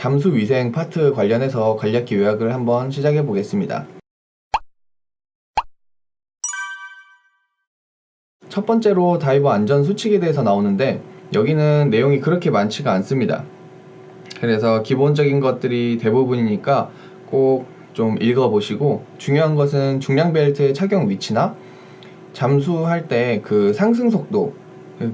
잠수위생 파트 관련해서 간략히 요약을 한번 시작해 보겠습니다. 첫 번째로 다이버 안전 수칙에 대해서 나오는데 여기는 내용이 그렇게 많지가 않습니다. 그래서 기본적인 것들이 대부분이니까 꼭 좀 읽어보시고, 중요한 것은 중량 벨트의 착용 위치나 잠수할 때 그 상승 속도,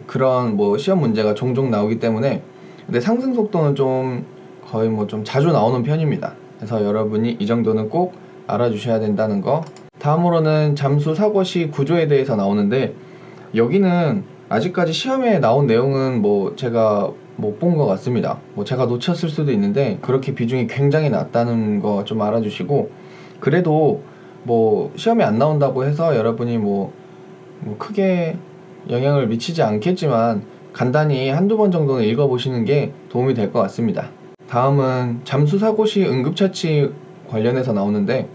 그런 시험 문제가 종종 나오기 때문에, 근데 상승 속도는 좀 거의 좀 자주 나오는 편입니다. 그래서 여러분이 이 정도는 꼭 알아주셔야 된다는 거. 다음으로는 잠수 사고 시 구조에 대해서 나오는데 여기는 아직까지 시험에 나온 내용은 제가 못 본 것 같습니다. 제가 놓쳤을 수도 있는데 그렇게 비중이 굉장히 낮다는 거 좀 알아주시고, 그래도 시험에 안 나온다고 해서 여러분이 크게 영향을 미치지 않겠지만 간단히 한두 번 정도는 읽어보시는 게 도움이 될 것 같습니다. 다음은 잠수 사고 시 응급처치 관련해서 나오는데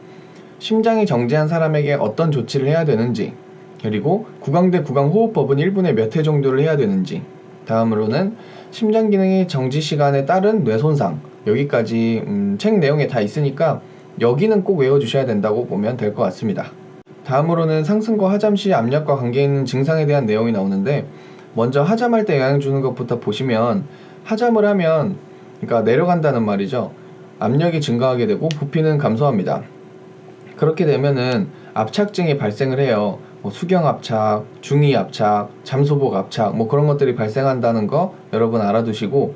심장이 정지한 사람에게 어떤 조치를 해야 되는지, 그리고 구강대 구강호흡법은 1분에 몇 회 정도를 해야 되는지, 다음으로는 심장기능이 정지 시간에 따른 뇌손상, 여기까지 책 내용에 다 있으니까 여기는 꼭 외워주셔야 된다고 보면 될 것 같습니다. 다음으로는 상승과 하잠 시 압력과 관계 있는 증상에 대한 내용이 나오는데, 먼저 하잠할 때 영향 주는 것부터 보시면, 하잠을 하면 그러니까 내려간다는 말이죠. 압력이 증가하게 되고 부피는 감소합니다. 그렇게 되면은 압착증이 발생을 해요. 수경압착, 중위압착, 잠소복 압착, 그런 것들이 발생한다는 거 여러분 알아두시고,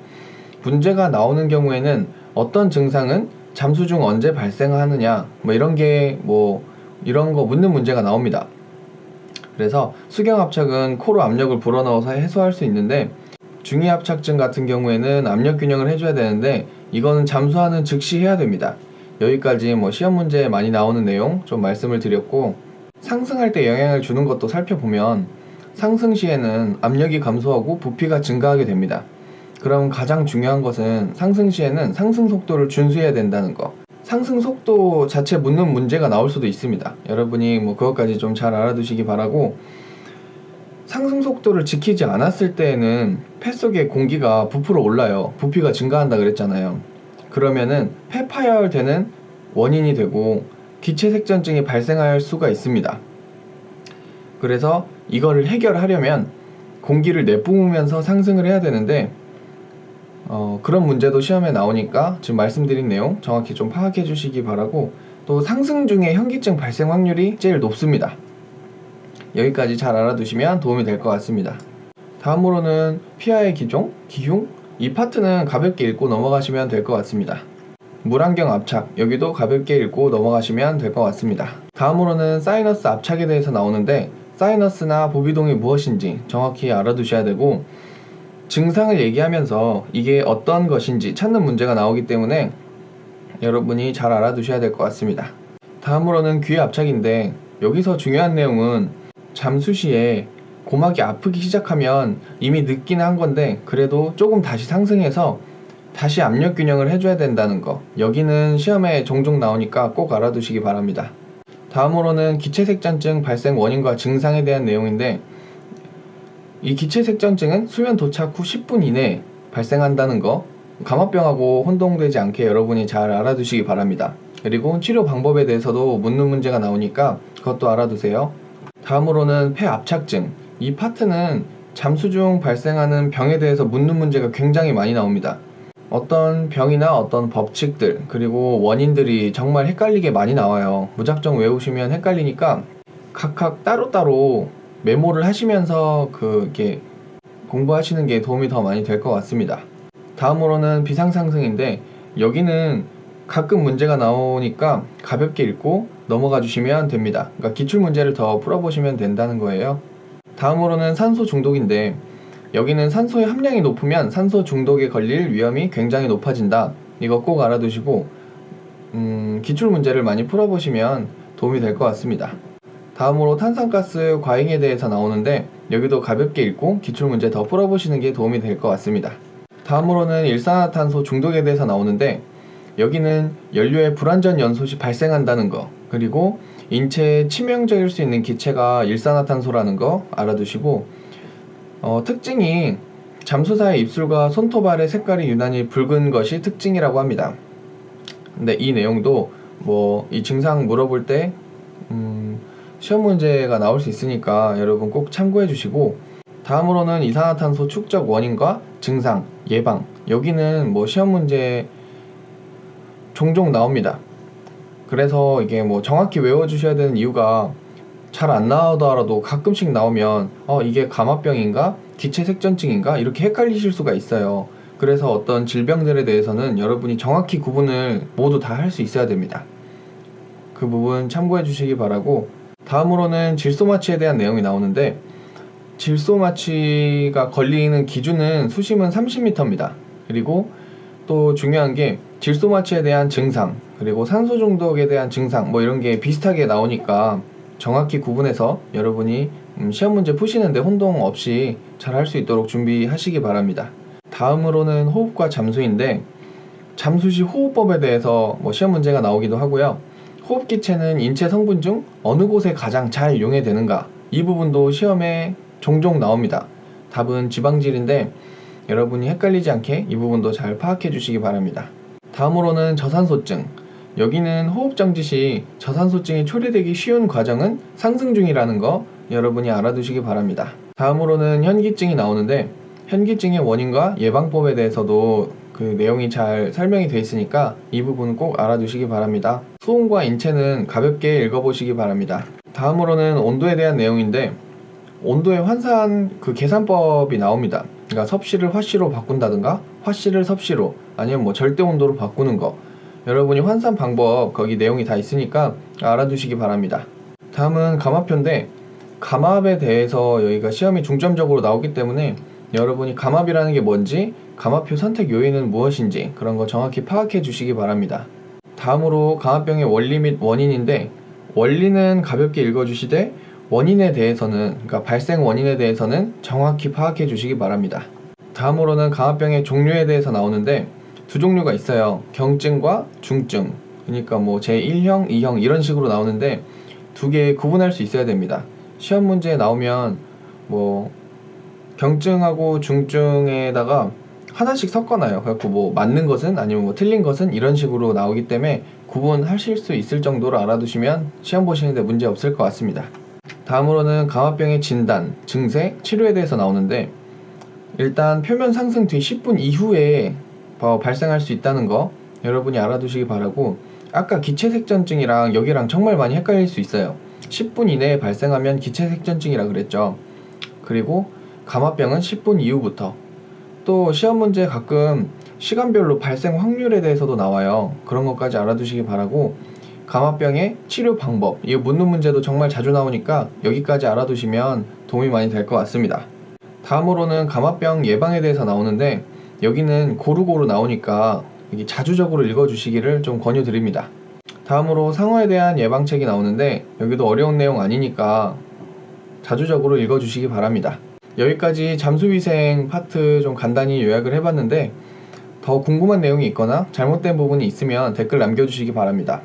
문제가 나오는 경우에는 어떤 증상은 잠수 중 언제 발생하느냐, 이런 거 묻는 문제가 나옵니다. 그래서 수경압착은 코로 압력을 불어넣어서 해소할 수 있는데, 중위압착증 같은 경우에는 압력 균형을 해줘야 되는데 이거는 잠수하는 즉시 해야 됩니다. 여기까지 시험 문제에 많이 나오는 내용 좀 말씀을 드렸고, 상승할 때 영향을 주는 것도 살펴보면 상승 시에는 압력이 감소하고 부피가 증가하게 됩니다. 그럼 가장 중요한 것은 상승 시에는 상승 속도를 준수해야 된다는 거. 상승 속도 자체 묻는 문제가 나올 수도 있습니다. 여러분이 그것까지 좀 잘 알아두시기 바라고, 상승 속도를 지키지 않았을 때에는 폐 속에 공기가 부풀어 올라요. 부피가 증가한다 그랬잖아요. 그러면은 폐파열되는 원인이 되고 기체색전증이 발생할 수가 있습니다. 그래서 이거를 해결하려면 공기를 내뿜으면서 상승을 해야 되는데 그런 문제도 시험에 나오니까 지금 말씀드린 내용 정확히 좀 파악해 주시기 바라고, 또 상승 중에 현기증 발생 확률이 제일 높습니다. 여기까지 잘 알아두시면 도움이 될 것 같습니다. 다음으로는 피하의 기흉? 이 파트는 가볍게 읽고 넘어가시면 될 것 같습니다. 물안경 압착, 여기도 가볍게 읽고 넘어가시면 될 것 같습니다. 다음으로는 사이너스 압착에 대해서 나오는데, 사이너스나 보비동이 무엇인지 정확히 알아두셔야 되고, 증상을 얘기하면서 이게 어떤 것인지 찾는 문제가 나오기 때문에 여러분이 잘 알아두셔야 될 것 같습니다. 다음으로는 귀 압착인데, 여기서 중요한 내용은 잠수 시에 고막이 아프기 시작하면 이미 늦기는 한 건데 그래도 조금 다시 상승해서 다시 압력 균형을 해줘야 된다는 거, 여기는 시험에 종종 나오니까 꼭 알아두시기 바랍니다. 다음으로는 기체색전증 발생 원인과 증상에 대한 내용인데, 이 기체색전증은 수면 도착 후 10분 이내에 발생한다는 거, 감압병하고 혼동되지 않게 여러분이 잘 알아두시기 바랍니다. 그리고 치료 방법에 대해서도 묻는 문제가 나오니까 그것도 알아두세요. 다음으로는 폐압착증, 이 파트는 잠수 중 발생하는 병에 대해서 묻는 문제가 굉장히 많이 나옵니다. 어떤 병이나 어떤 법칙들, 그리고 원인들이 정말 헷갈리게 많이 나와요. 무작정 외우시면 헷갈리니까 각각 따로따로 메모를 하시면서 이렇게 공부하시는 게 도움이 더 많이 될 것 같습니다. 다음으로는 비상상승인데, 여기는 가끔 문제가 나오니까 가볍게 읽고 넘어가 주시면 됩니다. 그러니까 기출문제를 더 풀어보시면 된다는 거예요. 다음으로는 산소 중독인데, 여기는 산소의 함량이 높으면 산소 중독에 걸릴 위험이 굉장히 높아진다. 이거 꼭 알아두시고 기출문제를 많이 풀어보시면 도움이 될 것 같습니다. 다음으로 탄산가스 과잉에 대해서 나오는데, 여기도 가볍게 읽고 기출문제 더 풀어보시는 게 도움이 될 것 같습니다. 다음으로는 일산화탄소 중독에 대해서 나오는데, 여기는 연료의 불완전 연소 시 발생한다는 거, 그리고 인체에 치명적일 수 있는 기체가 일산화탄소라는 거 알아두시고, 특징이 잠수사의 입술과 손톱알의 색깔이 유난히 붉은 것이 특징이라고 합니다. 근데 이 내용도 뭐 이 증상 물어볼 때 시험 문제가 나올 수 있으니까 여러분 꼭 참고해 주시고, 다음으로는 이산화탄소 축적 원인과 증상, 예방. 여기는 뭐 시험 문제 종종 나옵니다. 그래서 이게 뭐 정확히 외워주셔야 되는 이유가, 잘 안 나오더라도 가끔씩 나오면 이게 감압병인가 기체색전증인가 이렇게 헷갈리실 수가 있어요. 그래서 어떤 질병들에 대해서는 여러분이 정확히 구분을 모두 다 할 수 있어야 됩니다. 그 부분 참고해 주시기 바라고, 다음으로는 질소마취에 대한 내용이 나오는데, 질소마취가 걸리는 기준은 수심은 30m입니다. 그리고 또 중요한 게 질소마취에 대한 증상, 그리고 산소 중독에 대한 증상 뭐 이런 게 비슷하게 나오니까 정확히 구분해서 여러분이 시험 문제 푸시는데 혼동 없이 잘 할 수 있도록 준비하시기 바랍니다. 다음으로는 호흡과 잠수인데, 잠수 시 호흡법에 대해서 뭐 시험 문제가 나오기도 하고요. 호흡기체는 인체 성분 중 어느 곳에 가장 잘 용해되는가, 이 부분도 시험에 종종 나옵니다. 답은 지방질인데 여러분이 헷갈리지 않게 이 부분도 잘 파악해 주시기 바랍니다. 다음으로는 저산소증. 여기는 호흡정지 시 저산소증이 초래되기 쉬운 과정은 상승 중이라는 거 여러분이 알아두시기 바랍니다. 다음으로는 현기증이 나오는데, 현기증의 원인과 예방법에 대해서도 그 내용이 잘 설명이 되어 있으니까 이 부분 꼭 알아두시기 바랍니다. 수온과 인체는 가볍게 읽어보시기 바랍니다. 다음으로는 온도에 대한 내용인데, 온도의 환산 그 계산법이 나옵니다. 그러니까 섭씨를 화씨로 바꾼다든가 화씨를 섭씨로, 아니면 뭐 절대 온도로 바꾸는 거, 여러분이 환산 방법 거기 내용이 다 있으니까 알아두시기 바랍니다. 다음은 감압표인데, 감압에 대해서 여기가 시험이 중점적으로 나오기 때문에 여러분이 감압이라는 게 뭔지, 감압표 선택 요인은 무엇인지 그런 거 정확히 파악해 주시기 바랍니다. 다음으로 감압병의 원리 및 원인인데, 원리는 가볍게 읽어주시되 원인에 대해서는, 그러니까 발생 원인에 대해서는 정확히 파악해 주시기 바랍니다. 다음으로는 감압병의 종류에 대해서 나오는데, 두 종류가 있어요. 경증과 중증. 그러니까 뭐 제1형, 2형 이런 식으로 나오는데 두 개 구분할 수 있어야 됩니다. 시험 문제에 나오면 뭐 경증하고 중증에다가 하나씩 섞어놔요. 그래갖고 뭐 맞는 것은 아니면 뭐 틀린 것은 이런 식으로 나오기 때문에 구분하실 수 있을 정도로 알아두시면 시험 보시는데 문제 없을 것 같습니다. 다음으로는 감압병의 진단, 증세, 치료에 대해서 나오는데, 일단 표면 상승 뒤 10분 이후에 발생할 수 있다는 거 여러분이 알아두시기 바라고, 아까 기체색전증이랑 여기랑 정말 많이 헷갈릴 수 있어요. 10분 이내에 발생하면 기체색전증이라 그랬죠. 그리고 감압병은 10분 이후부터. 또 시험 문제 가끔 시간별로 발생 확률에 대해서도 나와요. 그런 것까지 알아두시기 바라고, 감압병의 치료 방법, 이거 묻는 문제도 정말 자주 나오니까 여기까지 알아두시면 도움이 많이 될 것 같습니다. 다음으로는 감압병 예방에 대해서 나오는데, 여기는 고루고루 나오니까 여기 자주적으로 읽어주시기를 좀 권유드립니다. 다음으로 상어에 대한 예방책이 나오는데, 여기도 어려운 내용 아니니까 자주적으로 읽어주시기 바랍니다. 여기까지 잠수위생 파트 좀 간단히 요약을 해봤는데, 더 궁금한 내용이 있거나 잘못된 부분이 있으면 댓글 남겨주시기 바랍니다.